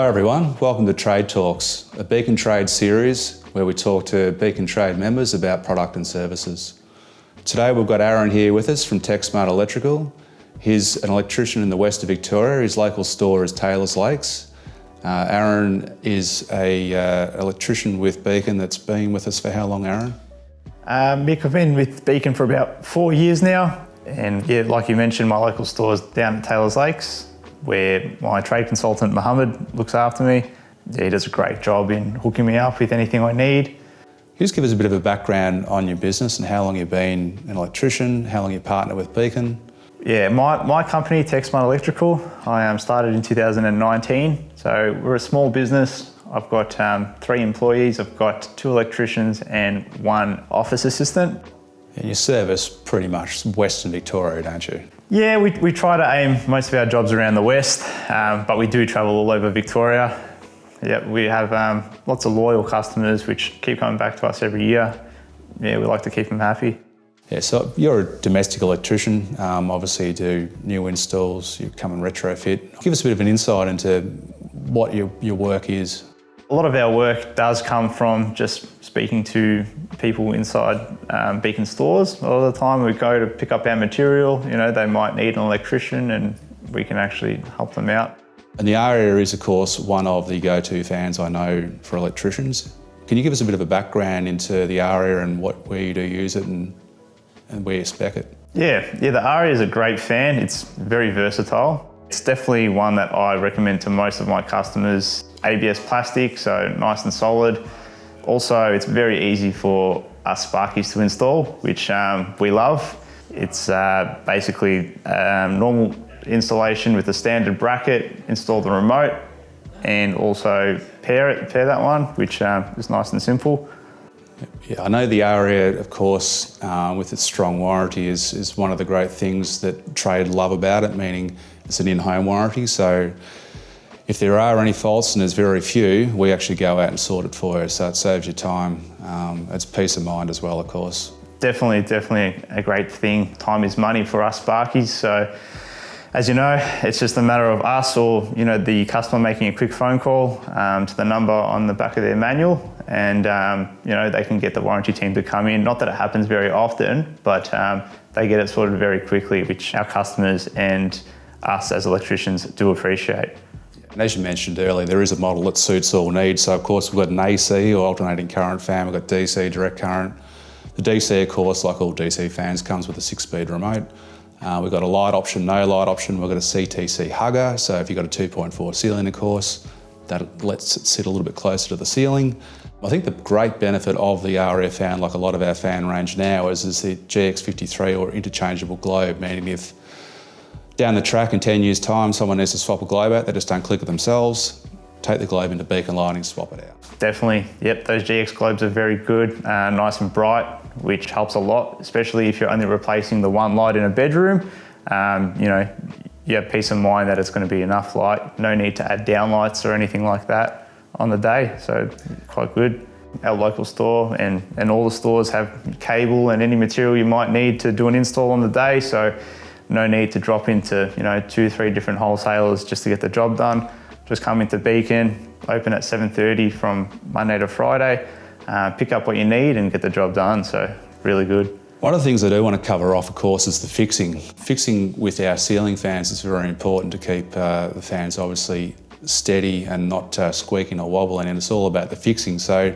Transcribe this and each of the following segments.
Hi everyone, welcome to Trade Talks, a Beacon Trade series where we talk to Beacon Trade members about product and services. Today we've got Aaron here with us from Techsmart Electrical. He's an electrician in the west of Victoria. His local store is Taylor's Lakes. Aaron is an electrician with Beacon that's been with us for how long, Aaron? Mick, I've been with Beacon for about 4 years now. And yeah, like you mentioned, my local store is down at Taylor's Lakes, where my trade consultant, Mohammed, looks after me. Yeah, he does a great job in hooking me up with anything I need. Can you just give us a bit of a background on your business and how long you've been an electrician, how long you partner with Beacon? Yeah, my company, Techsmart Electrical, I started in 2019. So we're a small business. I've got 3 employees. I've got 2 electricians and 1 office assistant. And you service pretty much Western Victoria, don't you? Yeah, we try to aim most of our jobs around the west, but we do travel all over Victoria. Yeah, we have lots of loyal customers which keep coming back to us every year. Yeah, we like to keep them happy. Yeah, so you're a domestic electrician. Obviously you do new installs, you come and retrofit. Give us a bit of an insight into what your work is. A lot of our work does come from just speaking to people inside Beacon stores. A lot of the time we go to pick up our material, they might need an electrician and we can actually help them out. And the Aria is of course one of the go-to fans I know for electricians. Can you give us a bit of a background into the Aria and where you do use it and where you spec it? Yeah, the Aria is a great fan. It's very versatile. It's definitely one that I recommend to most of my customers. ABS plastic, so nice and solid. Also, it's very easy for us Sparkies to install, which we love. It's basically normal installation with a standard bracket, install the remote, and also pair that one, which is nice and simple. Yeah, I know the Aria, of course, with its strong warranty is one of the great things that Trade love about it, meaning it's an in-home warranty. So if there are any faults, and there's very few, we actually go out and sort it for you, so it saves you time. It's peace of mind as well, of course. Definitely a great thing. Time is money for us Sparkies, so as you know, it's just a matter of us or the customer making a quick phone call to the number on the back of their manual, and they can get the warranty team to come in. Not that it happens very often, but they get it sorted very quickly, which our customers and us as electricians do appreciate. And as you mentioned earlier, there is a model that suits all needs. So of course we've got an AC or alternating current fan, we've got DC, direct current. The DC, of course, like all DC fans, comes with a 6-speed remote. We've got a light option, no light option. We've got a CTC hugger, so if you've got a 2.4 ceiling, of course, that lets it sit a little bit closer to the ceiling. I think the great benefit of the Aria fan, like a lot of our fan range now, is the GX53 or interchangeable globe, meaning if down the track in 10 years' time, someone needs to swap a globe out, they just don't click it themselves, take the globe into Beacon lighting, swap it out. Definitely, yep, those GX globes are very good, nice and bright, which helps a lot, especially if you're only replacing the one light in a bedroom. You have peace of mind that it's going to be enough light, no need to add downlights or anything like that on the day, so quite good. Our local store and all the stores have cable and any material you might need to do an install on the day, so no need to drop into 2-3 different wholesalers just to get the job done. Just come into Beacon, open at 7:30 from Monday to Friday, pick up what you need and get the job done, so really good. One of the things I do want to cover off, of course, is the fixing. Fixing with our ceiling fans is very important to keep the fans obviously steady and not squeaking or wobbling, and it's all about the fixing. So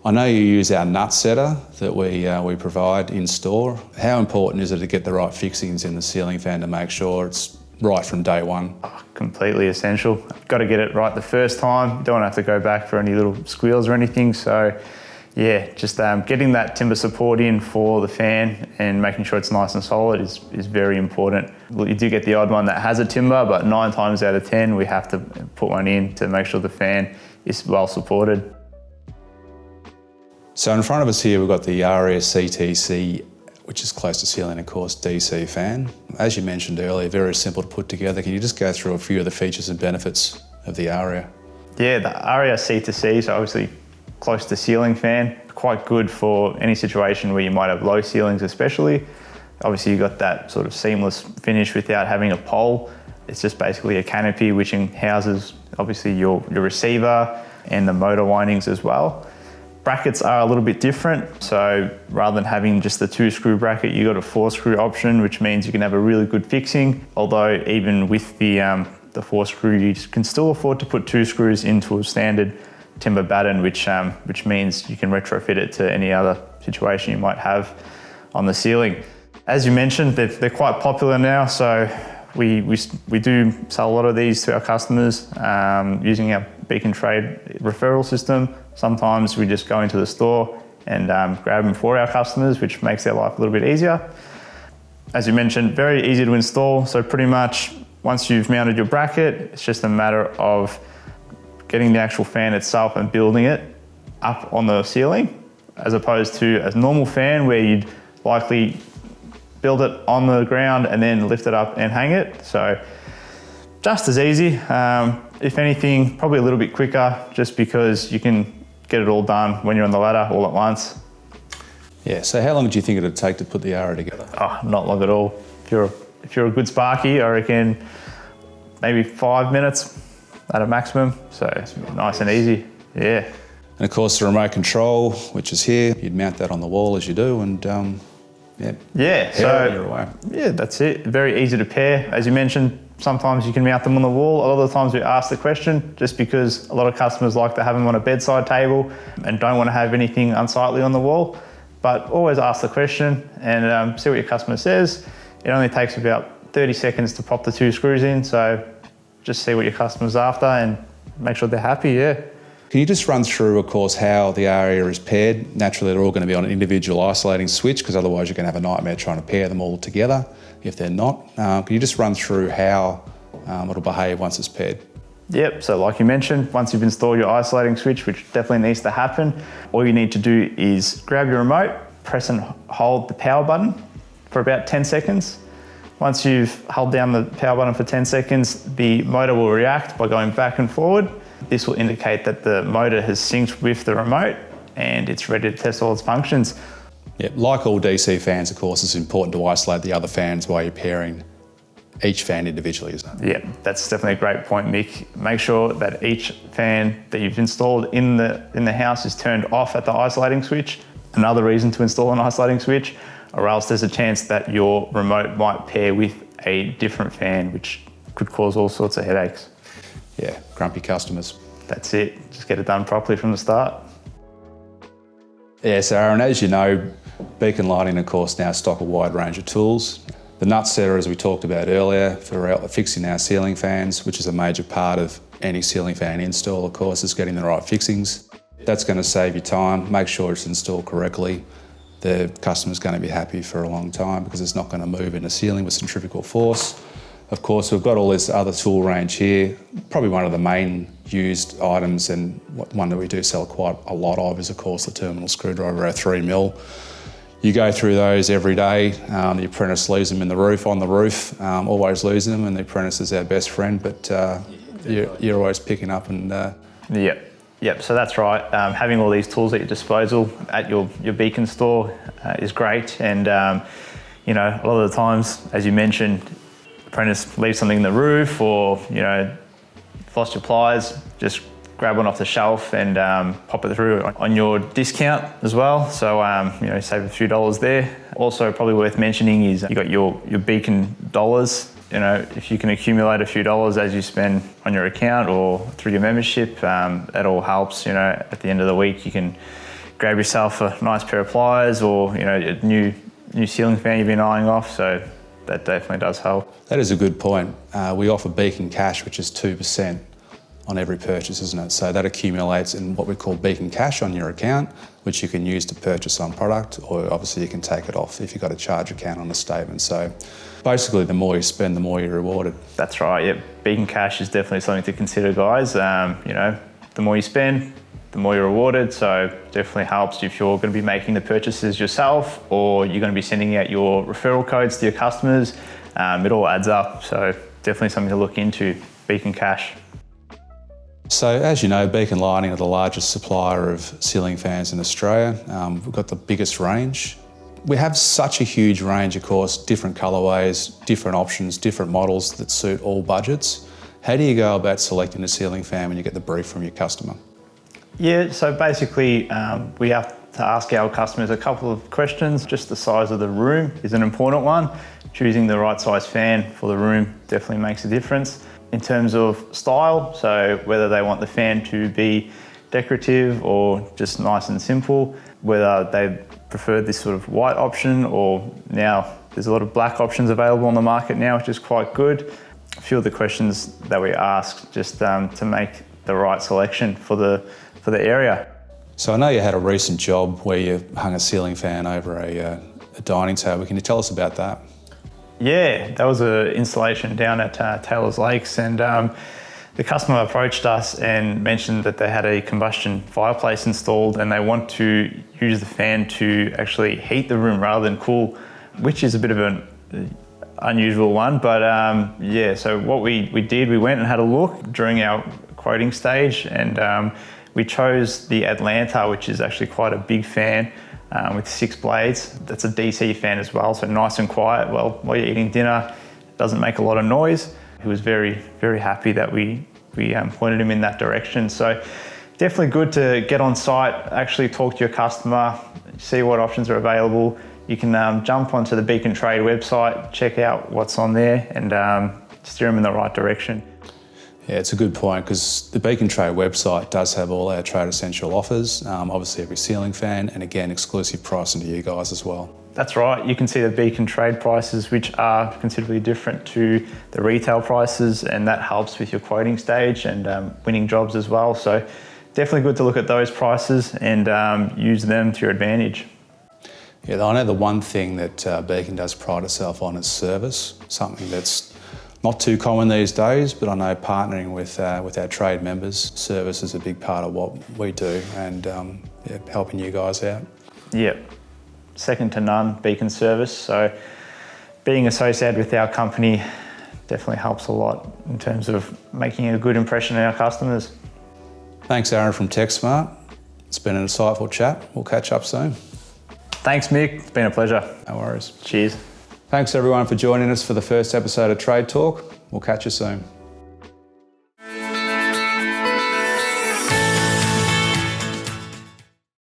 I know you use our nut setter that we provide in store. How important is it to get the right fixings in the ceiling fan to make sure it's right from day one? Oh, completely essential. Got to get it right the first time. Don't have to go back for any little squeals or anything. So yeah, just getting that timber support in for the fan and making sure it's nice and solid is very important. You do get the odd one that has a timber, but 9 times out of 10 we have to put one in to make sure the fan is well supported. So in front of us here we've got the Aria CTC, which is close to ceiling, of course, DC fan. As you mentioned earlier, very simple to put together. Can you just go through a few of the features and benefits of the Aria? Yeah, the Aria C2C is obviously close to ceiling fan, quite good for any situation where you might have low ceilings especially. Obviously you've got that sort of seamless finish without having a pole. It's just basically a canopy which houses obviously your receiver and the motor windings as well. Brackets are a little bit different. So rather than having just the 2-screw bracket, you got a 4-screw option, which means you can have a really good fixing. Although even with the 4-screw, you can still afford to put 2 screws into a standard timber batten, which means you can retrofit it to any other situation you might have on the ceiling. As you mentioned, they're quite popular now, so we do sell a lot of these to our customers using our Beacon Trade referral system. Sometimes we just go into the store and grab them for our customers, which makes their life a little bit easier. As you mentioned, very easy to install. So pretty much once you've mounted your bracket, it's just a matter of getting the actual fan itself and building it up on the ceiling, as opposed to a normal fan where you'd likely build it on the ground and then lift it up and hang it. So just as easy. If anything, probably a little bit quicker, just because you can get it all done when you're on the ladder all at once. Yeah, so how long do you think it'd take to put the Aria together? Oh, not long at all. If you're a good sparky, I reckon maybe 5 minutes at a maximum. So nice and easy, yeah. And of course the remote control, which is here, you'd mount that on the wall as you do, and yeah, that's it. Very easy to pair. As you mentioned, sometimes you can mount them on the wall. A lot of the times we ask the question just because a lot of customers like to have them on a bedside table and don't want to have anything unsightly on the wall. But always ask the question and see what your customer says. It only takes about 30 seconds to pop the 2 screws in, so just see what your customer's after and make sure they're happy, yeah. Can you just run through, of course, how the Aria is paired? Naturally, they're all going to be on an individual isolating switch, because otherwise you're going to have a nightmare trying to pair them all together if they're not. Can you just run through how it'll behave once it's paired? Yep, so like you mentioned, once you've installed your isolating switch, which definitely needs to happen, all you need to do is grab your remote, press and hold the power button for about 10 seconds. Once you've held down the power button for 10 seconds, the motor will react by going back and forward. This will indicate that the motor has synced with the remote and it's ready to test all its functions. Yeah, like all DC fans, of course, it's important to isolate the other fans while you're pairing each fan individually, isn't it? Yeah, that's definitely a great point, Mick. Make sure that each fan that you've installed in the house is turned off at the isolating switch. Another reason to install an isolating switch, or else there's a chance that your remote might pair with a different fan, which could cause all sorts of headaches. Yeah, grumpy customers. That's it, just get it done properly from the start. Yeah, so Aaron, as you know, Beacon Lighting, of course, now stock a wide range of tools. The nut setter, as we talked about earlier, for fixing our ceiling fans, which is a major part of any ceiling fan install, of course, is getting the right fixings. That's going to save you time. Make sure it's installed correctly. The customer's going to be happy for a long time because it's not going to move in the ceiling with centrifugal force. Of course, we've got all this other tool range here. Probably one of the main used items, and one that we do sell quite a lot of, is of course the terminal screwdriver, our 3mm. You go through those every day. The apprentice leaves them on the roof, always losing them, and the apprentice is our best friend, but you're always picking up and... Yep, so that's right. Having all these tools at your disposal at your Beacon store is great, and a lot of the times, as you mentioned, apprentice leaves something in the roof, or you've lost your pliers, just grab one off the shelf and pop it through on your discount as well. So save a few dollars there. Also, probably worth mentioning is you got your Beacon dollars. If you can accumulate a few dollars as you spend on your account or through your membership, that all helps. At the end of the week, you can grab yourself a nice pair of pliers or a new ceiling fan you've been eyeing off. So that definitely does help. That is a good point. We offer Beacon Cash, which is 2% on every purchase, isn't it? So that accumulates in what we call Beacon Cash on your account, which you can use to purchase on product, or obviously you can take it off if you've got a charge account on the statement. So basically, the more you spend, the more you're rewarded. That's right, yep. Beacon Cash is definitely something to consider, guys. The more you spend, the more you're rewarded. So definitely helps if you're going to be making the purchases yourself, or you're going to be sending out your referral codes to your customers. It all adds up. So definitely something to look into, Beacon Cash. So as you know, Beacon Lighting are the largest supplier of ceiling fans in Australia. We've got the biggest range. We have such a huge range, of course, different colourways, different options, different models that suit all budgets. How do you go about selecting a ceiling fan when you get the brief from your customer? Yeah, so basically we have to ask our customers a couple of questions. Just the size of the room is an important one. Choosing the right size fan for the room definitely makes a difference. In terms of style, so whether they want the fan to be decorative or just nice and simple, whether they prefer this sort of white option, or now there's a lot of black options available on the market now, which is quite good. A few of the questions that we ask just to make the right selection for the area. So I know you had a recent job where you hung a ceiling fan over a dining table. Can you tell us about that? Yeah, that was an installation down at Taylor's Lakes, and the customer approached us and mentioned that they had a combustion fireplace installed and they want to use the fan to actually heat the room rather than cool, which is a bit of an unusual one. But yeah, so what we did, we went and had a look during our quoting stage, and we chose the Atlanta, which is actually quite a big fan with 6 blades. That's a DC fan as well, so nice and quiet. Well, while you're eating dinner, it doesn't make a lot of noise. He was very, very happy that we pointed him in that direction. So definitely good to get on site, actually talk to your customer, see what options are available. You can jump onto the Beacon Trade website, check out what's on there, and steer them in the right direction. Yeah, it's a good point, because the Beacon Trade website does have all our trade essential offers, obviously every ceiling fan, and again, exclusive pricing to you guys as well. That's right, you can see the Beacon Trade prices, which are considerably different to the retail prices, and that helps with your quoting stage and winning jobs as well. So definitely good to look at those prices and use them to your advantage. Yeah, I know the one thing that Beacon does pride itself on is service, something that's not too common these days, but I know partnering with our trade members, service is a big part of what we do, and yeah, helping you guys out. Yeah, second to none, Beacon service. So being associated with our company definitely helps a lot in terms of making a good impression on our customers. Thanks, Aaron from Techsmart. It's been an insightful chat. We'll catch up soon. Thanks, Mick. It's been a pleasure. No worries. Cheers. Thanks everyone for joining us for the first episode of Trade Talk. We'll catch you soon.